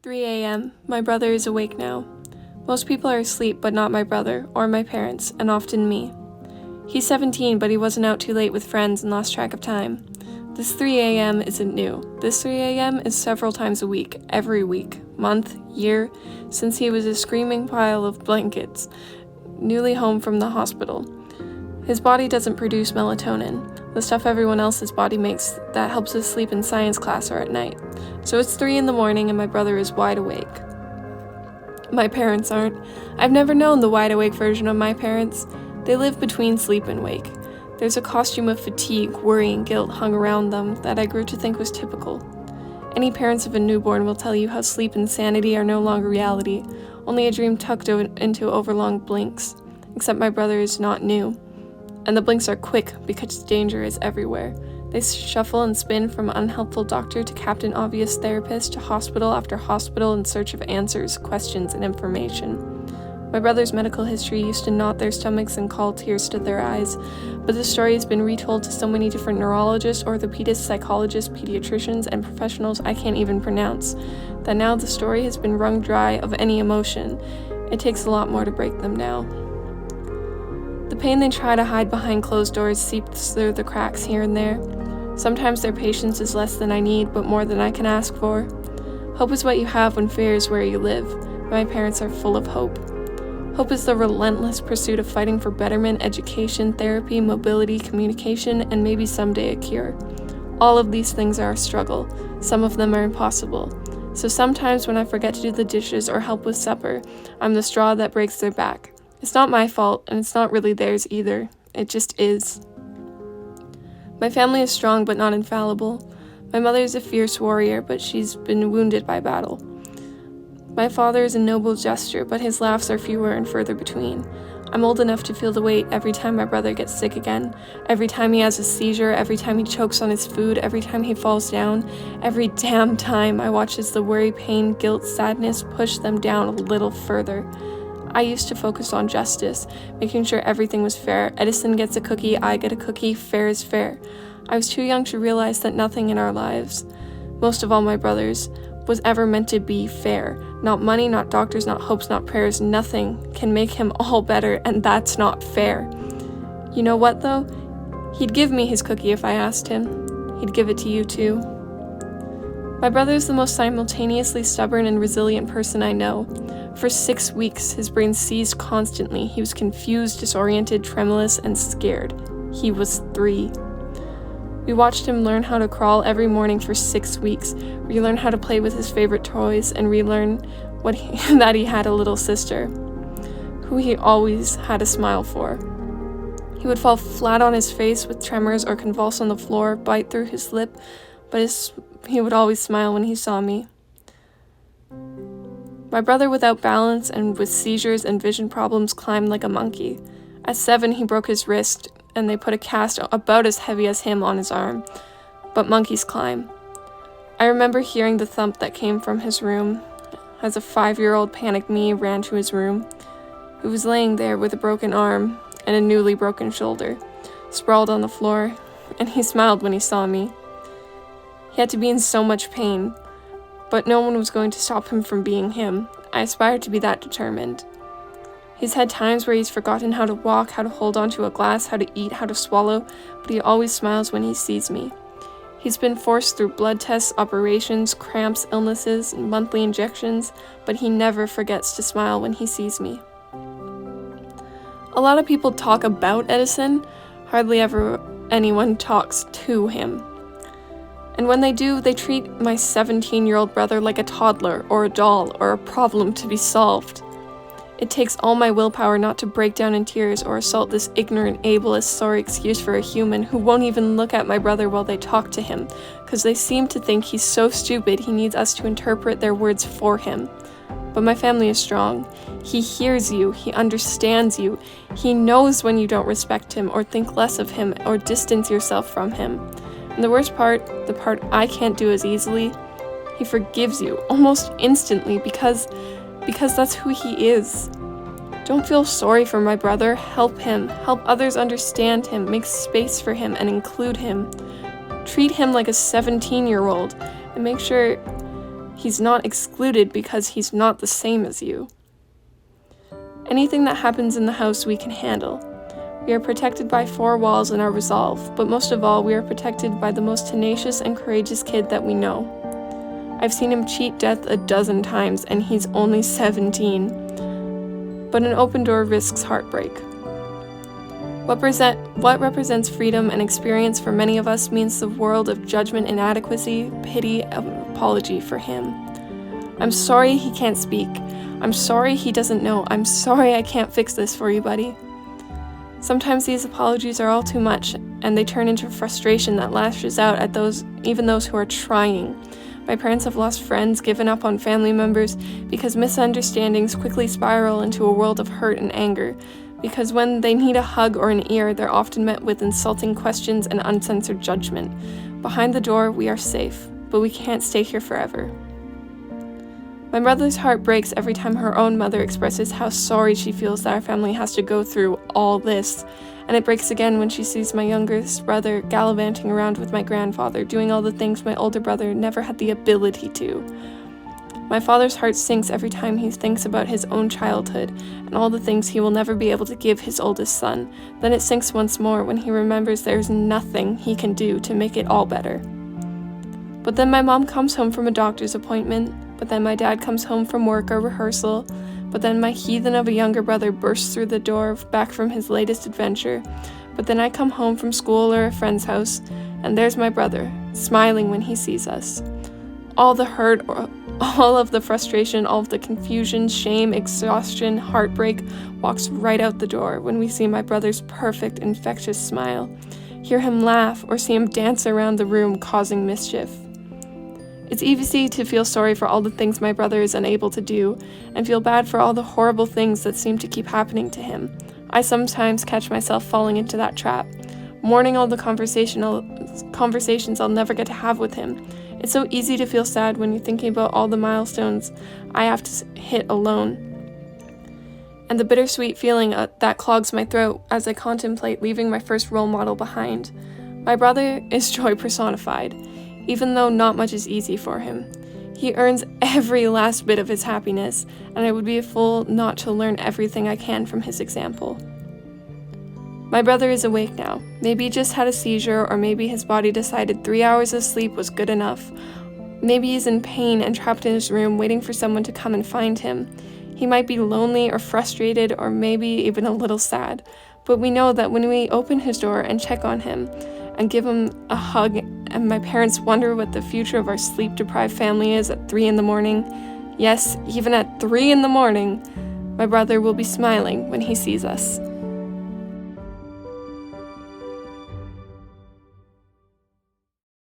3 a.m. My brother is awake now. Most people are asleep, but not my brother, or my parents, and often me. He's 17, but he wasn't out too late with friends and lost track of time. This 3 a.m. isn't new. This 3 a.m. is several times a week, every week, month, year, since he was a screaming pile of blankets, newly home from the hospital. His body doesn't produce melatonin, the stuff everyone else's body makes that helps us sleep in science class or at night. So it's 3 in the morning and my brother is wide awake. My parents aren't. I've never known the wide awake version of my parents. They live between sleep and wake. There's a costume of fatigue, worry, and guilt hung around them that I grew to think was typical. Any parents of a newborn will tell you how sleep and sanity are no longer reality, only a dream tucked into overlong blinks. Except my brother is not new. And the blinks are quick because danger is everywhere. They shuffle and spin from unhelpful doctor to Captain Obvious therapist to hospital after hospital in search of answers, questions, and information. My brother's medical history used to knot their stomachs and call tears to their eyes, but the story has been retold to so many different neurologists, orthopedists, psychologists, pediatricians, and professionals I can't even pronounce, that now the story has been wrung dry of any emotion. It takes a lot more to break them now. The pain they try to hide behind closed doors seeps through the cracks here and there. Sometimes their patience is less than I need, but more than I can ask for. Hope is what you have when fear is where you live. My parents are full of hope. Hope is the relentless pursuit of fighting for betterment, education, therapy, mobility, communication, and maybe someday a cure. All of these things are a struggle. Some of them are impossible. So sometimes when I forget to do the dishes or help with supper, I'm the straw that breaks their back. It's not my fault, and it's not really theirs either. It just is. My family is strong but not infallible. My mother is a fierce warrior, but she's been wounded by battle. My father is a noble jester, but his laughs are fewer and further between. I'm old enough to feel the weight every time my brother gets sick again, every time he has a seizure, every time he chokes on his food, every time he falls down, every damn time I watch as the worry, pain, guilt, sadness push them down a little further. I used to focus on justice, making sure everything was fair. Edison gets a cookie, I get a cookie, fair is fair. I was too young to realize that nothing in our lives, most of all my brother's, was ever meant to be fair. Not money, not doctors, not hopes, not prayers, nothing can make him all better, and that's not fair. You know what, though? He'd give me his cookie if I asked him. He'd give it to you, too. My brother is the most simultaneously stubborn and resilient person I know. For 6 weeks, his brain seized constantly. He was confused, disoriented, tremulous, and scared. He was 3. We watched him learn how to crawl every morning for 6 weeks, relearn how to play with his favorite toys, and relearn that he had a little sister, who he always had a smile for. He would fall flat on his face with tremors or convulse on the floor, bite through his lip, but he would always smile when he saw me. My brother, without balance and with seizures and vision problems, climbed like a monkey. At 7, he broke his wrist, and they put a cast about as heavy as him on his arm. But monkeys climb. I remember hearing the thump that came from his room as a 5-year-old panicked me ran to his room. He was laying there with a broken arm and a newly broken shoulder, sprawled on the floor, and he smiled when he saw me. He had to be in so much pain, but no one was going to stop him from being him. I aspired to be that determined. He's had times where he's forgotten how to walk, how to hold onto a glass, how to eat, how to swallow, but he always smiles when he sees me. He's been forced through blood tests, operations, cramps, illnesses, and monthly injections, but he never forgets to smile when he sees me. A lot of people talk about Edison, hardly ever anyone talks to him. And when they do, they treat my 17-year-old brother like a toddler or a doll or a problem to be solved. It takes all my willpower not to break down in tears or assault this ignorant, ableist, sorry excuse for a human who won't even look at my brother while they talk to him, because they seem to think he's so stupid he needs us to interpret their words for him. But my family is strong. He hears you, he understands you, he knows when you don't respect him or think less of him or distance yourself from him. And the worst part, the part I can't do as easily, he forgives you almost instantly because that's who he is. Don't feel sorry for my brother. Help him. Help others understand him. Make space for him and include him. Treat him like a 17-year-old and make sure he He's not excluded because he's not the same as you. Anything that happens in the house we can handle. We are protected by 4 walls and our resolve, but most of all, we are protected by the most tenacious and courageous kid that we know. I've seen him cheat death a dozen times, and he's only 17. But an open door risks heartbreak. What represents freedom and experience for many of us means the world of judgment, inadequacy, pity, and apology for him. I'm sorry he can't speak. I'm sorry he doesn't know. I'm sorry I can't fix this for you, buddy. Sometimes these apologies are all too much, and they turn into frustration that lashes out at even those who are trying. My parents have lost friends, given up on family members, because misunderstandings quickly spiral into a world of hurt and anger. Because when they need a hug or an ear, they're often met with insulting questions and uncensored judgment. Behind the door, we are safe, but we can't stay here forever. My mother's heart breaks every time her own mother expresses how sorry she feels that our family has to go through all this, and it breaks again when she sees my youngest brother gallivanting around with my grandfather, doing all the things my older brother never had the ability to. My father's heart sinks every time he thinks about his own childhood and all the things he will never be able to give his oldest son. Then it sinks once more when he remembers there's nothing he can do to make it all better. But then my mom comes home from a doctor's appointment, but then my dad comes home from work or rehearsal, but then my heathen of a younger brother bursts through the door back from his latest adventure, but then I come home from school or a friend's house, and there's my brother, smiling when he sees us. All the hurt, all of the frustration, all of the confusion, shame, exhaustion, heartbreak walks right out the door when we see my brother's perfect, infectious smile, hear him laugh, or see him dance around the room causing mischief. It's easy to feel sorry for all the things my brother is unable to do, and feel bad for all the horrible things that seem to keep happening to him. I sometimes catch myself falling into that trap, mourning all the conversations I'll never get to have with him. It's so easy to feel sad when you're thinking about all the milestones I have to hit alone, and the bittersweet feeling that clogs my throat as I contemplate leaving my first role model behind. My brother is joy personified, even though not much is easy for him. He earns every last bit of his happiness, and I would be a fool not to learn everything I can from his example. My brother is awake now. Maybe he just had a seizure, or maybe his body decided 3 hours of sleep was good enough. Maybe he's in pain and trapped in his room waiting for someone to come and find him. He might be lonely or frustrated or maybe even a little sad. But we know that when we open his door and check on him and give him a hug, and my parents wonder what the future of our sleep-deprived family is at 3 a.m, yes, even at 3 a.m, my brother will be smiling when he sees us.